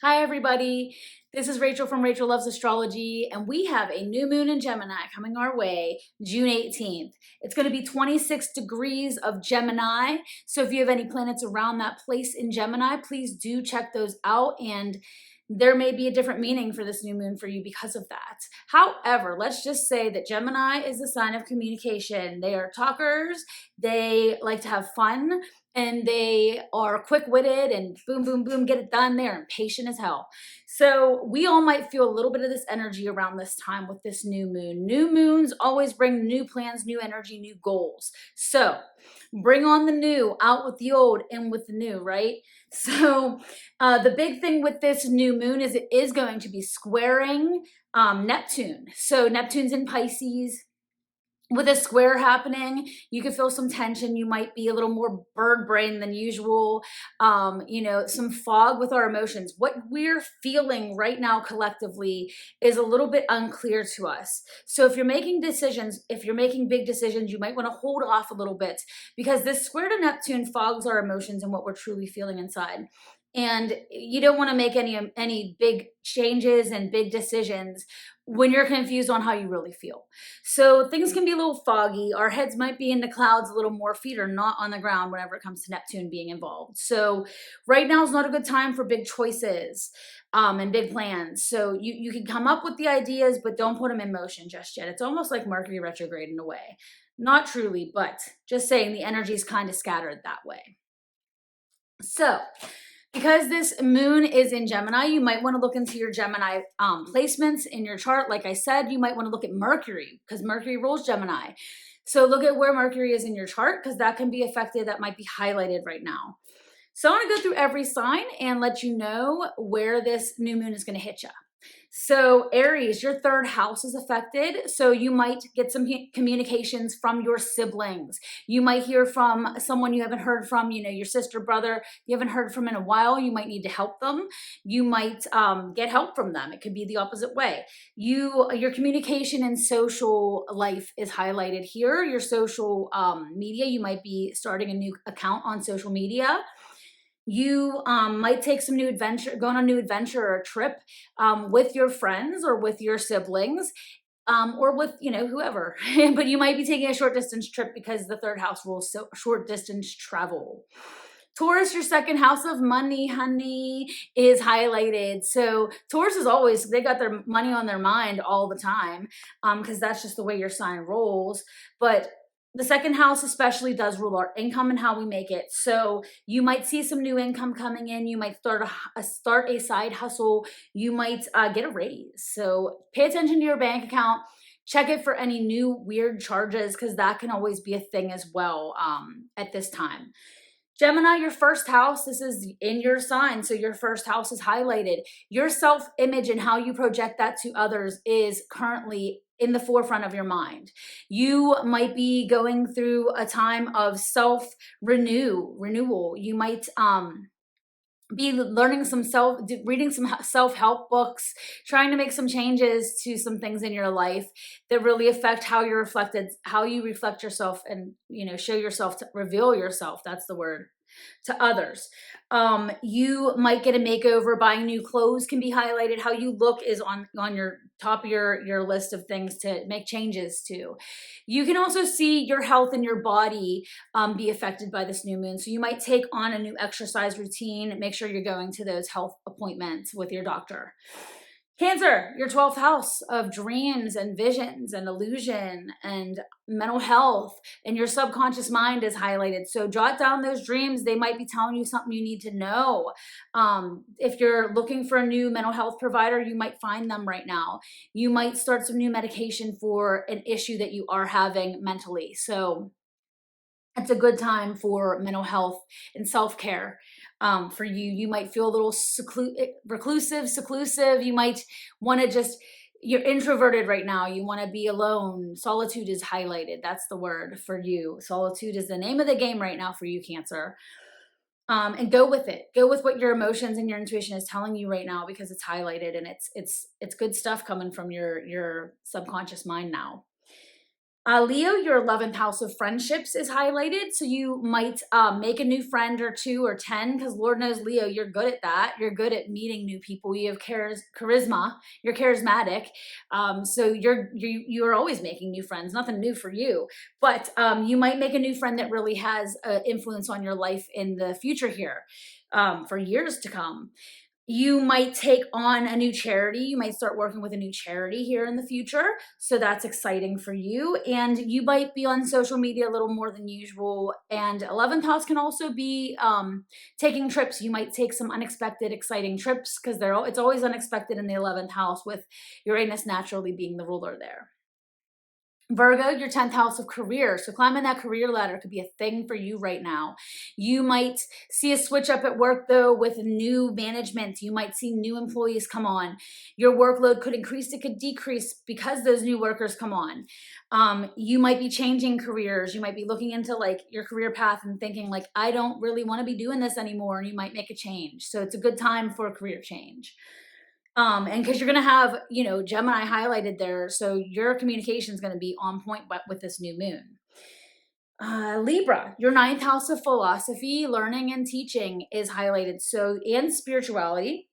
Hi, everybody. This is Rachel from Rachel Loves Astrology, and we have a new moon in Gemini coming our way June 18th. It's going to be 26 degrees of Gemini. So if you have any planets around that place in Gemini, please do check those out. And there may be a different meaning for this new moon for you because of that. However, let's just say that Gemini is the sign of communication. They are talkers, they like to have fun, and they are quick-witted and boom, boom, boom, get it done. They're impatient as hell. So we all might feel a little bit of this energy around this time with this new moon. New moons always bring new plans, new energy, new goals. So bring on the new, out with the old, in with the new, right? So the big thing with this new moon is it is going to be squaring Neptune. So Neptune's in Pisces. With a square happening, you could feel some tension. You might be a little more bird brain than usual. Some fog with our emotions. What we're feeling right now collectively is a little bit unclear to us. So if you're making decisions, if you're making big decisions, you might want to hold off a little bit because this square to Neptune fogs our emotions and what we're truly feeling inside. And you don't want to make any big changes and big decisions when you're confused on how you really feel. So things can be a little foggy. Our heads might be in the clouds a little more. Feet are not on the ground whenever it comes to Neptune being involved. So right now is not a good time for big choices and big plans. So you can come up with the ideas, but don't put them in motion just yet. It's almost like Mercury retrograde in a way. Not truly, but just saying the energy is kind of scattered that way. So because this moon is in Gemini, you might want to look into your Gemini placements in your chart. Like I said, you might want to look at Mercury because Mercury rules Gemini. So look at where Mercury is in your chart because that can be affected. That might be highlighted right now. So I want to go through every sign and let you know where this new moon is going to hit you. So Aries, your third house is affected. So you might get some communications from your siblings. You might hear from someone you haven't heard from, your sister, brother, you haven't heard from in a while. You might need to help them. You might get help from them. It could be the opposite way. Your communication and social life is highlighted here. Your social media, you might be starting a new account on social media. You might take some new adventure, go on a new adventure or a trip with your friends or with your siblings or with, whoever. But you might be taking a short distance trip because the third house rules so short distance travel. Taurus, your second house of money, honey, is highlighted. So Taurus is always, they got their money on their mind all the time because that's just the way your sign rolls. But the second house especially does rule our income and how we make it. So you might see some new income coming in. You might start a side hustle. You might get a raise. So pay attention to your bank account. Check it for any new weird charges because that can always be a thing as well at this time. Gemini, your first house, this is in your sign. So your first house is highlighted. Your self-image and how you project that to others is currently in the forefront of your mind. You might be going through a time of renewal. You might be learning reading some self-help books, trying to make some changes to some things in your life that really affect how you reflect yourself and, show yourself, to reveal yourself. That's the word, to others. You might get a makeover. Buying new clothes can be highlighted. How you look is on your top of your list of things to make changes to. You can also see your health and your body be affected by this new moon. So you might take on a new exercise routine. Make sure you're going to those health appointments with your doctor. Cancer, your 12th house of dreams and visions and illusion and mental health, and your subconscious mind is highlighted. So jot down those dreams. They might be telling you something you need to know. If you're looking for a new mental health provider, you might find them right now. You might start some new medication for an issue that you are having mentally. So it's a good time for mental health and self-care. For you, you might feel a little reclusive, seclusive. You might want to you're introverted right now. You want to be alone. Solitude is highlighted. That's the word for you. Solitude is the name of the game right now for you, Cancer. And go with it. Go with what your emotions and your intuition is telling you right now because it's highlighted and it's good stuff coming from your subconscious mind now. Leo, your 11th house of friendships is highlighted. So you might make a new friend or 2 or 10, because Lord knows, Leo, you're good at that. You're good at meeting new people. You have charisma. You're charismatic. So you're always making new friends. Nothing new for you. But you might make a new friend that really has influence on your life in the future here, for years to come. You might take on a new charity. You might start working with a new charity here in the future. So that's exciting for you. And you might be on social media a little more than usual. And 11th house can also be taking trips. You might take some unexpected, exciting trips, because it's always unexpected in the 11th house, with Uranus naturally being the ruler there. Virgo, your 10th house of career. So climbing that career ladder could be a thing for you right now. You might see a switch up at work, though, with new management. You might see new employees come on. Your workload could increase, it could decrease, because those new workers come on. You might be changing careers. You might be looking into like your career path and thinking like, I don't really want to be doing this anymore. And you might make a change. So it's a good time for a career change. And because you're going to have, Gemini highlighted there. So your communication is going to be on point with this new moon. Libra, your 9th house of philosophy, learning and teaching is highlighted. So, and spirituality.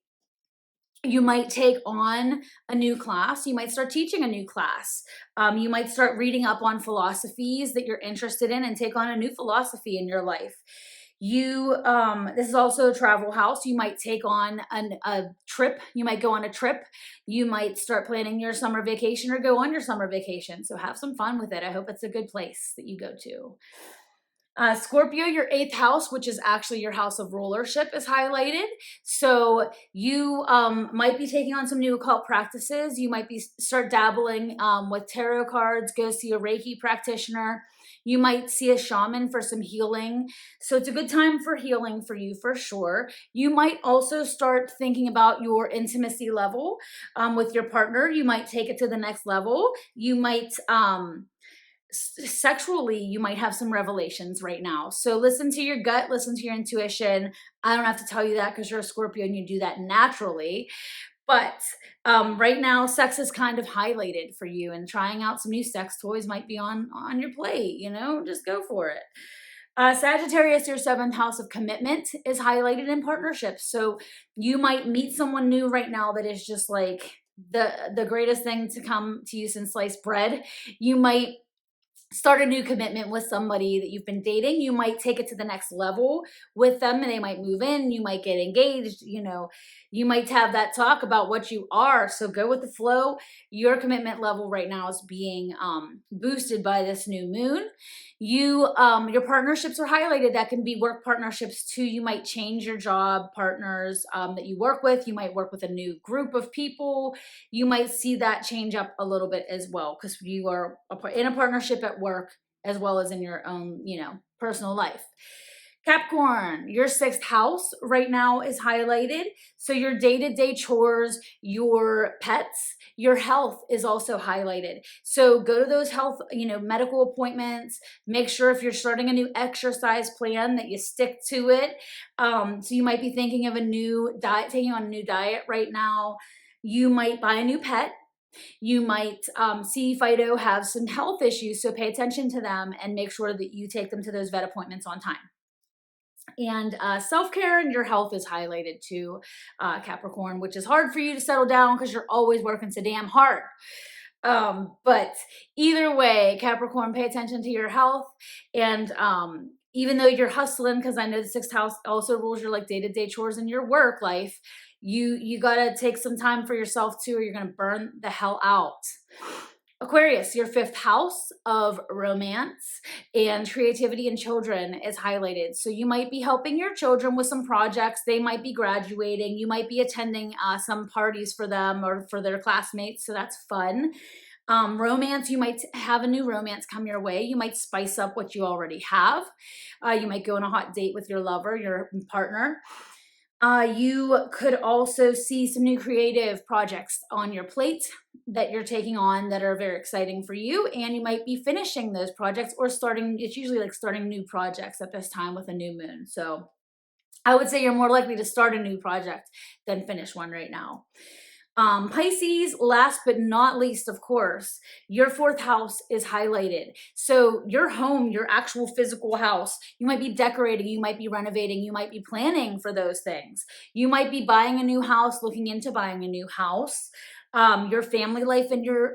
You might take on a new class. You might start teaching a new class. You might start reading up on philosophies that you're interested in and take on a new philosophy in your life. This is also a travel house. You might take on a trip. You might go on a trip. You might start planning your summer vacation or go on your summer vacation. So have some fun with it. I hope it's a good place that you go to. Scorpio, your 8th house, which is actually your house of rulership, is highlighted. So you might be taking on some new occult practices. You might start dabbling with tarot cards, go see a Reiki practitioner. You might see a shaman for some healing. So it's a good time for healing for you, for sure. You might also start thinking about your intimacy level with your partner. You might take it to the next level. You might... sexually, you might have some revelations right now. So listen to your gut, listen to your intuition. I don't have to tell you that because you're a Scorpio and you do that naturally. But right now, sex is kind of highlighted for you, and trying out some new sex toys might be on your plate. Just go for it. Sagittarius, your 7th house of commitment, is highlighted in partnerships. So you might meet someone new right now that is just like the greatest thing to come to you since sliced bread. You might start a new commitment with somebody that you've been dating. You might take it to the next level with them, and they might move in. You might get engaged. You might have that talk about what you are. So go with the flow. Your commitment level right now is being boosted by this new moon. Your partnerships are highlighted. That can be work partnerships too. You might change your job partners that you work with. You might work with a new group of people. You might see that change up a little bit as well, because you are in a partnership at work as well as in your own, personal life. Capricorn, your 6th house right now is highlighted. So your day-to-day chores, your pets, your health is also highlighted. So go to those health, medical appointments. Make sure if you're starting a new exercise plan that you stick to it. So you might be thinking of a new diet, taking on a new diet right now. You might buy a new pet. You might see Fido have some health issues, so pay attention to them and make sure that you take them to those vet appointments on time. And self-care and your health is highlighted too, Capricorn, which is hard for you to settle down because you're always working so damn hard. But either way, Capricorn, pay attention to your health. And even though you're hustling, because I know the 6th house also rules your like day-to-day chores in your work life, you got to take some time for yourself too, or you're going to burn the hell out. Aquarius, your 5th house of romance and creativity and children is highlighted. So you might be helping your children with some projects. They might be graduating. You might be attending some parties for them or for their classmates. So that's fun. Romance, you might have a new romance come your way. You might spice up what you already have. You might go on a hot date with your lover, your partner. You could also see some new creative projects on your plate that you're taking on that are very exciting for you. And you might be finishing those projects or starting, it's usually like starting new projects at this time with a new moon. So I would say you're more likely to start a new project than finish one right now. Pisces, last but not least, of course, your fourth house is highlighted. So your home, your actual physical house, you might be decorating, you might be renovating, you might be planning for those things. You might be buying a new house, looking into buying a new house. Your family life and your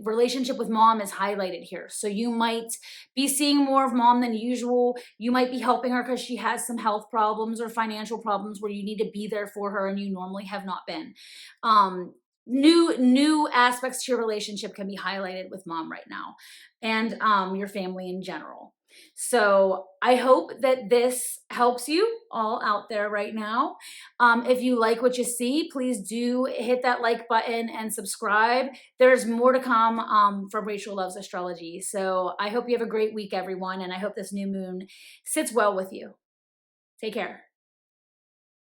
relationship with mom is highlighted here. So you might be seeing more of mom than usual. You might be helping her because she has some health problems or financial problems where you need to be there for her and you normally have not been. New aspects to your relationship can be highlighted with mom right now, and your family in general. So I hope that this helps you all out there right now. If you like what you see, please do hit that like button and subscribe. There's more to come from Rachel Loves Astrology. So I hope you have a great week, everyone, and I hope this new moon sits well with you. Take care.